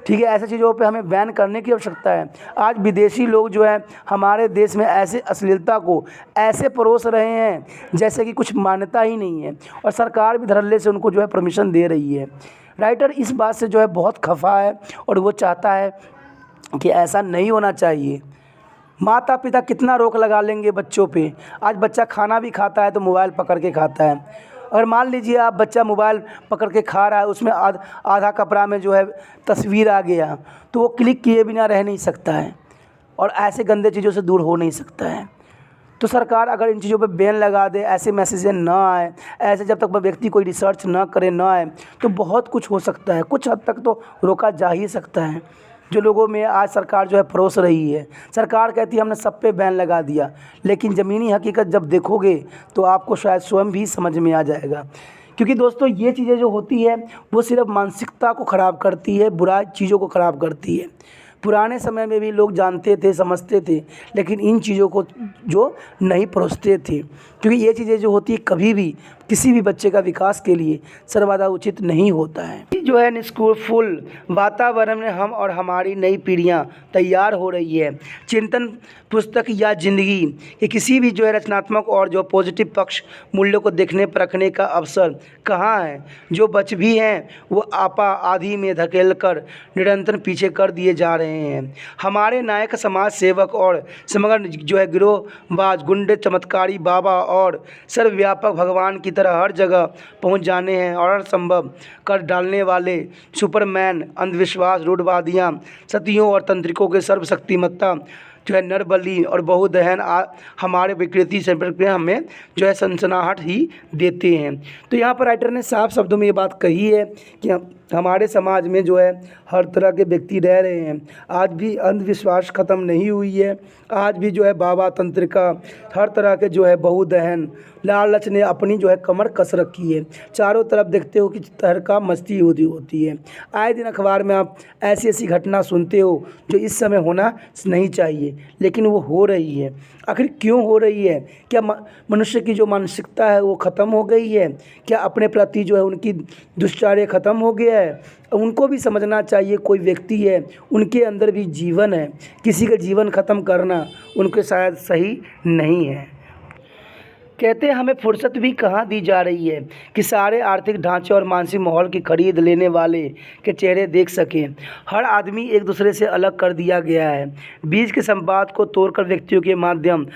ठीक है। ऐसी चीज़ों पे हमें बैन करने की आवश्यकता है। आज विदेशी लोग जो है हमारे देश में ऐसे अश्लीलता को ऐसे परोस रहे हैं जैसे कि कुछ मान्यता ही नहीं है, और सरकार भी धड़ल्ले से उनको जो है परमिशन दे रही है। राइटर इस बात से जो है बहुत खफा है और वो चाहता है कि ऐसा नहीं होना चाहिए। माता पिता कितना रोक लगा लेंगे बच्चों पे। आज बच्चा खाना भी खाता है तो मोबाइल पकड़ के खाता है। अगर मान लीजिए आप बच्चा मोबाइल पकड़ के खा रहा है, उसमें आधा कपड़ा में जो है तस्वीर आ गया, तो वो क्लिक किए बिना रह नहीं सकता है और ऐसे गंदे चीज़ों से दूर हो नहीं सकता है। तो सरकार अगर इन चीज़ों पे बैन लगा दे, ऐसे मैसेजें ना आए, ऐसे जब तक व्यक्ति कोई रिसर्च ना करे ना आए, तो बहुत कुछ हो सकता है। कुछ हद तक तो रोका जा ही सकता है। जो लोगों में आज सरकार जो है परोस रही है, सरकार कहती है हमने सब पे बैन लगा दिया, लेकिन ज़मीनी हकीकत जब देखोगे तो आपको शायद स्वयं भी समझ में आ जाएगा। क्योंकि दोस्तों ये चीज़ें जो होती है वो सिर्फ मानसिकता को ख़राब करती है, बुरा चीज़ों को ख़राब करती है। पुराने समय में भी लोग जानते थे, समझते थे, लेकिन इन चीज़ों को जो नहीं परोसते थे, क्योंकि ये चीज़ें जो होती है कभी भी किसी भी बच्चे का विकास के लिए सर्वदा उचित नहीं होता है। जो है निष्कूफुल वातावरण में हम और हमारी नई पीढ़ियाँ तैयार हो रही है। चिंतन पुस्तक या ज़िंदगी के किसी भी जो है रचनात्मक और जो पॉजिटिव पक्ष मूल्यों को देखने परखने का अवसर कहाँ है। जो बच भी हैं वो आपा आधी में धकेल कर निरंतर पीछे कर दिए जा रहे हैं। हमारे नायक समाज सेवक और समग्र जो है गिरोहबाज गुंडे चमत्कारी बाबा और सर्वव्यापक भगवान की तरह हर जगह पहुंच जाने हैं और हर संभव कर डालने वाले सुपरमैन अंधविश्वास रूढ़वादियाँ सतियों और तंत्रिकों के सर्वशक्तिमत्ता जो है नरबली और बहुदहन हमारे विकृति से हमें जो है सनसनाहट ही देते हैं। तो यहाँ पर राइटर ने साफ शब्दों में ये बात कही है कि हमारे समाज में जो है हर तरह के व्यक्ति रह रहे हैं। आज भी अंधविश्वास ख़त्म नहीं हुई है। आज भी जो है बाबा तंत्रिका हर तरह के जो है बहुदहन लालच ने अपनी जो है कमर कस रखी है। चारों तरफ देखते हो कि तहलका मस्ती होती है। आए दिन अखबार में आप ऐसी ऐसी घटना सुनते हो जो इस समय होना नहीं चाहिए, लेकिन वो हो रही है। आखिर क्यों हो रही है? क्या मनुष्य की जो मानसिकता है वो ख़त्म हो गई है? क्या अपने प्रति जो है उनकी दुश्चर्या ख़त्म हो गया है? उनको भी समझना चाहिए कोई व्यक्ति है, उनके अंदर भी जीवन है। किसी का जीवन ख़त्म करना उनके शायद सही नहीं है। कहते हैं हमें फुर्सत भी कहाँ दी जा रही है कि सारे आर्थिक ढांचे और मानसिक माहौल की खरीद लेने वाले के चेहरे देख सकें। हर आदमी एक दूसरे से अलग कर दिया गया है। बीच के संवाद को तोड़कर व्यक्तियों के माध्यम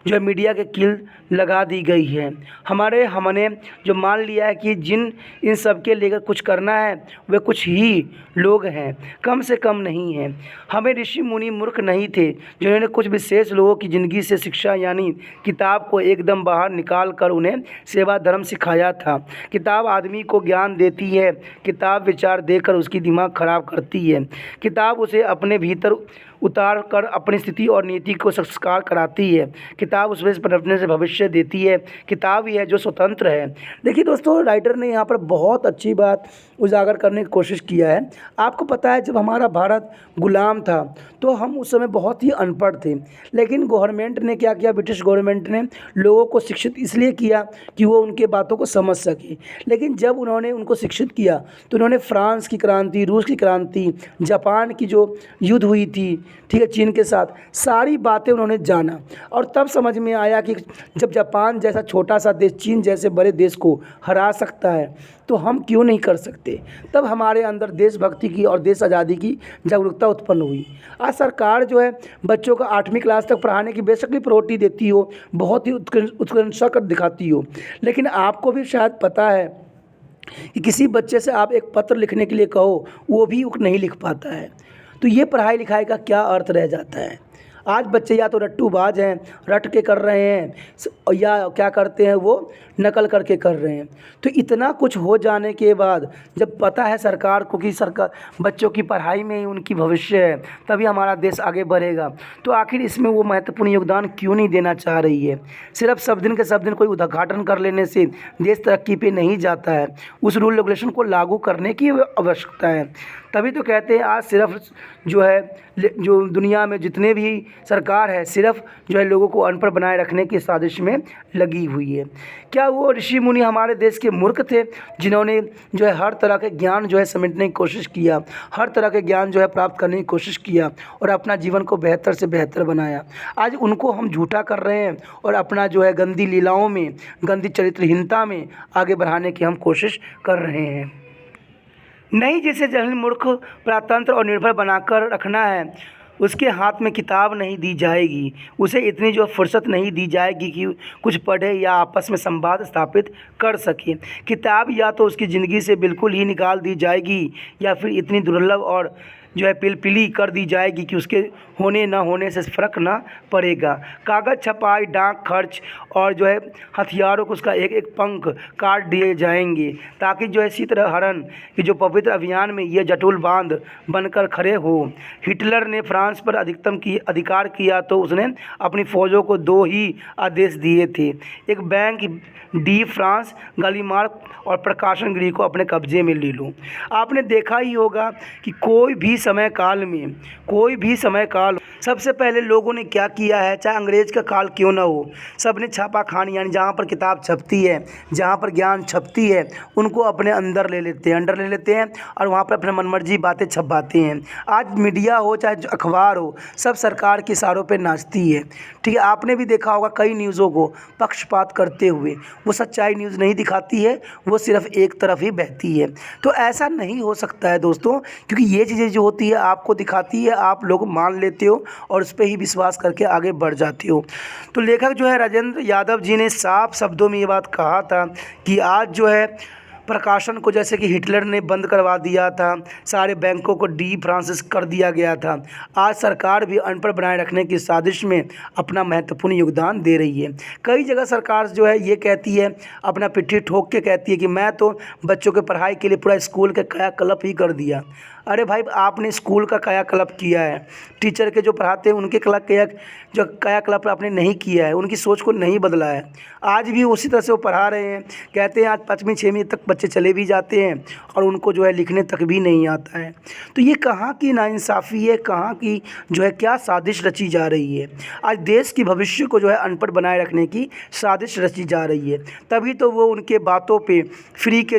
जो मीडिया के कील लगा दी गई है। हमने जो मान लिया है कि जिन इन सब के लेकर कुछ करना है वे कुछ ही लोग हैं, कम से कम नहीं हैं। हमें ऋषि मुनि मूर्ख नहीं थे जिन्होंने कुछ विशेष लोगों की ज़िंदगी से शिक्षा यानी किताब को एकदम बाहर निकाल कर उन्हें सेवा धर्म सिखाया था। किताब आदमी को ज्ञान देती है, किताब विचार देकर उसकी दिमाग खराब करती है। किताब उसे अपने भीतर उतार कर अपनी स्थिति और नीति को संस्कार कराती है। किताब उसमें पनपने से भविष्य देती है। किताब ही है जो स्वतंत्र है। देखिए दोस्तों, राइटर ने यहाँ पर बहुत अच्छी बात उजागर करने की कोशिश किया है। आपको पता है जब हमारा भारत गुलाम था तो हम उस समय बहुत ही अनपढ़ थे, लेकिन गवर्नमेंट ने क्या किया, ब्रिटिश गवर्नमेंट ने लोगों को शिक्षित इसलिए किया कि वो उनके बातों को समझ सके। लेकिन जब उन्होंने उनको शिक्षित किया तो उन्होंने फ्रांस की क्रांति, रूस की क्रांति, जापान की जो युद्ध हुई थी, ठीक है, चीन के साथ, सारी बातें उन्होंने जाना और तब समझ में आया कि जब जापान जैसा छोटा सा देश चीन जैसे बड़े देश को हरा सकता है तो हम क्यों नहीं कर सकते। तब हमारे अंदर देशभक्ति की और देश आज़ादी की जागरूकता उत्पन्न हुई। आज सरकार जो है बच्चों को 8वीं क्लास तक पढ़ाने की बेशक भी प्रायोरिटी देती हो, बहुत ही उत्कृष्टता कर दिखाती हो, लेकिन आपको भी शायद पता है कि किसी बच्चे से आप एक पत्र लिखने के लिए कहो वो भी नहीं लिख पाता है। तो ये पढ़ाई लिखाई का क्या अर्थ रह जाता है? आज बच्चे या तो रट्टूबाज हैं, रट के कर रहे हैं, या क्या करते हैं वो नकल करके कर रहे हैं। तो इतना कुछ हो जाने के बाद जब पता है सरकार को कि सरकार बच्चों की पढ़ाई में ही उनकी भविष्य है, तभी हमारा देश आगे बढ़ेगा, तो आखिर इसमें वो महत्वपूर्ण योगदान क्यों नहीं देना चाह रही है। सिर्फ सब दिन के सब दिन कोई उद्घाटन कर लेने से देश तरक्की पे नहीं जाता है, उस रूल रेगुलेशन को लागू करने की आवश्यकता है। तभी तो कहते हैं आज सिर्फ जो है जो दुनिया में जितने भी सरकार है सिर्फ जो है लोगों को अनपढ़ बनाए रखने की साजिश में लगी हुई है। क्या वो ऋषि मुनि हमारे देश के मूर्ख थे जिन्होंने जो है हर तरह के ज्ञान जो है समेटने की कोशिश किया, हर तरह के ज्ञान जो है प्राप्त करने की कोशिश किया और अपना जीवन को बेहतर से बेहतर बनाया। आज उनको हम झूठा कर रहे हैं और अपना जो है गंदी लीलाओं में, गंदी चरित्रहीनता में आगे बढ़ाने की हम कोशिश कर रहे हैं। नहीं, जिसे जहल मूर्ख प्रजातंत्र और निर्भर बनाकर रखना है उसके हाथ में किताब नहीं दी जाएगी, उसे इतनी जो फुर्सत नहीं दी जाएगी कि कुछ पढ़े या आपस में संवाद स्थापित कर सके। किताब या तो उसकी ज़िंदगी से बिल्कुल ही निकाल दी जाएगी या फिर इतनी दुर्लभ और जो है पिलपिली कर दी जाएगी कि उसके होने ना होने से फ़र्क ना पड़ेगा। कागज़, छपाई, डाक खर्च और जो है हथियारों को उसका एक एक पंख काट दिए जाएंगे ताकि जो है शीतहरण की जो पवित्र अभियान में ये जटुल बांध बनकर खड़े हो। हिटलर ने फ्रांस पर अधिकार किया तो उसने अपनी फ़ौजों को 2 ही आदेश दिए थे, एक बैंक डी फ्रांस, गालीमार्क और प्रकाशन गृह को अपने कब्जे में ले लो। आपने देखा ही होगा कि कोई भी समय काल सबसे पहले लोगों ने क्या किया है, चाहे अंग्रेज़ का काल क्यों ना हो, सब ने छापा खानी, यानी जहाँ पर किताब छपती है, जहाँ पर ज्ञान छपती है, उनको अपने अंदर ले लेते हैं और वहाँ पर अपने मनमर्जी बातें छपवाते हैं। आज मीडिया हो चाहे अखबार हो, सब सरकार के इशारों पे नाचती है। ठीक है, आपने भी देखा होगा कई न्यूज़ों को पक्षपात करते हुए, वो सच्चाई न्यूज़ नहीं दिखाती है, वो सिर्फ एक तरफ ही बहती है। तो ऐसा नहीं हो सकता है दोस्तों, क्योंकि ये चीज़ें जो होती है आपको दिखाती है, आप लोग मान लेते हो और उस पर ही विश्वास करके आगे बढ़ जाते हो। तो लेखक जो है राजेंद्र यादव जी ने साफ शब्दों में ये बात कहा था कि आज जो है प्रकाशन को जैसे कि हिटलर ने बंद करवा दिया था, सारे बैंकों को डी फ्रांसिस कर दिया गया था, आज सरकार भी अनपढ़ बनाए रखने की साजिश में अपना महत्वपूर्ण योगदान दे रही है। कई जगह सरकार जो है ये कहती है, अपना पिट्ठी ठोक के कहती है कि मैं तो बच्चों के पढ़ाई के लिए पूरा स्कूल का कायाकल्प ही कर दिया। अरे भाई, आपने स्कूल का कायाकल्प किया है, टीचर के जो पढ़ाते हैं उनके कायाकल्प आपने नहीं किया है, उनकी सोच को नहीं बदला है। आज भी उसी तरह से वो पढ़ा रहे हैं। कहते हैं आज 5वीं 6वीं तक बच्चे चले भी जाते हैं और उनको जो है लिखने तक भी नहीं आता है। तो ये कहाँ की नाइंसाफ़ी है, कहाँ की जो है क्या साजिश रची जा रही है। आज देश की भविष्य को जो है अनपढ़ बनाए रखने की साजिश रची जा रही है। तभी तो वो उनके बातों पे फ्री के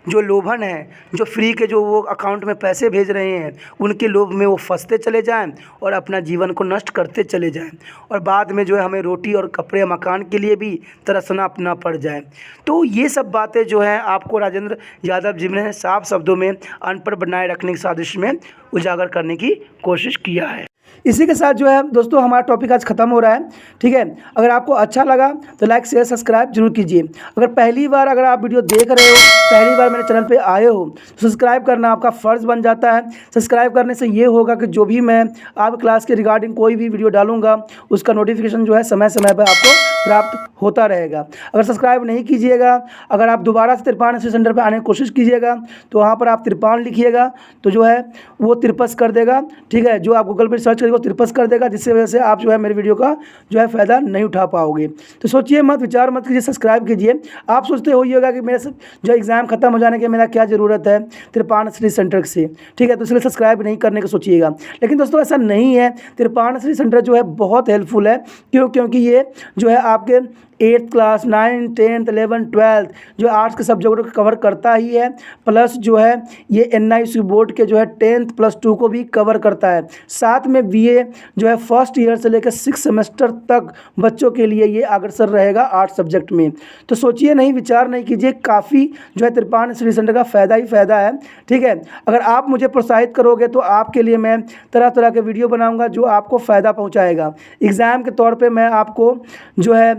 जो लोभन है, जो फ्री के जो वो अकाउंट में पैसे भेज रहे हैं, उनके लोभ में वो फंसते चले जाएं और अपना जीवन को नष्ट करते चले जाएं और बाद में जो है हमें रोटी और कपड़े मकान के लिए भी तरसना अपना पड़ जाए। तो ये सब बातें जो हैं आपको राजेंद्र यादव जी ने साफ शब्दों में अनपढ़ बनाए रखने की साजिश में उजागर करने की कोशिश किया है। इसी के साथ जो है दोस्तों हमारा टॉपिक आज ख़त्म हो रहा है। ठीक है, अगर आपको अच्छा लगा तो लाइक शेयर सब्सक्राइब जरूर कीजिए। अगर पहली बार अगर आप वीडियो देख रहे हो, पहली बार मेरे चैनल पे आए हो, तो सब्सक्राइब करना आपका फ़र्ज़ बन जाता है। सब्सक्राइब करने से ये होगा कि जो भी मैं आप क्लास के रिगार्डिंग कोई भी वीडियो डालूंगा उसका नोटिफिकेशन जो है समय समय पर आपको प्राप्त होता रहेगा। अगर सब्सक्राइब नहीं कीजिएगा, अगर आप दोबारा से तिरपान स्टडी सेंटर पर आने की कोशिश कीजिएगा तो वहाँ पर आप तिरपान लिखिएगा तो जो है वो तिरपस कर देगा। ठीक है, जो आप गूगल पर सर्च करिएगा तिरपस कर देगा, जिससे वजह से आप जो है मेरे वीडियो का जो है फ़ायदा नहीं उठा पाओगे। तो सोचिए मत, विचार मत कीजिए, सब्सक्राइब कीजिए। आप सोचते होइएगा कि मेरे जो एग्ज़ाम ख़त्म हो जाने के मेरा क्या ज़रूरत है तिरपान स्टडी सेंटर से। ठीक है, तो इसलिए सब्सक्राइब नहीं करने का सोचिएगा। लेकिन दोस्तों ऐसा नहीं है, तिरपान स्टडी सेंटर जो है बहुत हेल्पफुल है। क्योंकि ये जो है आपके 8th class 9th 10th 11th 12th जो आर्ट्स के सब्जेक्टों को कवर करता ही है, प्लस जो है ये NIC बोर्ड के जो है 10th +2 को भी कवर करता है। साथ में BA जो है फर्स्ट ईयर से लेकर 6 सेमेस्टर तक बच्चों के लिए ये अग्रसर रहेगा आर्ट्स सब्जेक्ट में। तो सोचिए नहीं, विचार नहीं कीजिए, काफ़ी जो है तिरपान स्टडी सेंटर का फ़ायदा ही फ़ायदा है। ठीक है, अगर आप मुझे प्रोत्साहित करोगे तो आपके लिए मैं तरह तरह के वीडियो बनाऊँगा जो आपको फ़ायदा पहुँचाएगा। एग्ज़ाम के तौर पर मैं आपको जो है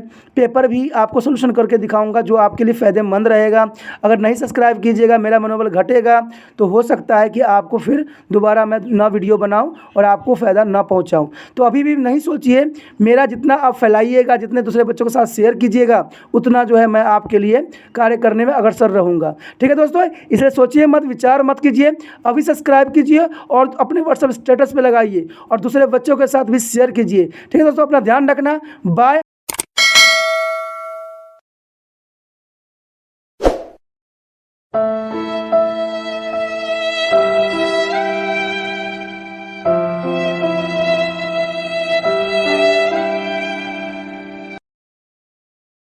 पेपर भी आपको सोल्यूशन करके दिखाऊंगा जो आपके लिए फ़ायदेमंद रहेगा। अगर नहीं सब्सक्राइब कीजिएगा, मेरा मनोबल घटेगा, तो हो सकता है कि आपको फिर दोबारा मैं ना वीडियो बनाऊं और आपको फ़ायदा ना पहुंचाऊं। तो अभी भी नहीं सोचिए, मेरा जितना आप फैलाइएगा, जितने दूसरे बच्चों के साथ शेयर कीजिएगा, उतना जो है मैं आपके लिए कार्य करने में अग्रसर रहूँगा। ठीक है दोस्तों, इसलिए सोचिए मत, विचार मत कीजिए, अभी सब्सक्राइब कीजिए और अपने व्हाट्सएप स्टेटस पे लगाइए और दूसरे बच्चों के साथ भी शेयर कीजिए। ठीक है दोस्तों, अपना ध्यान रखना। बाय।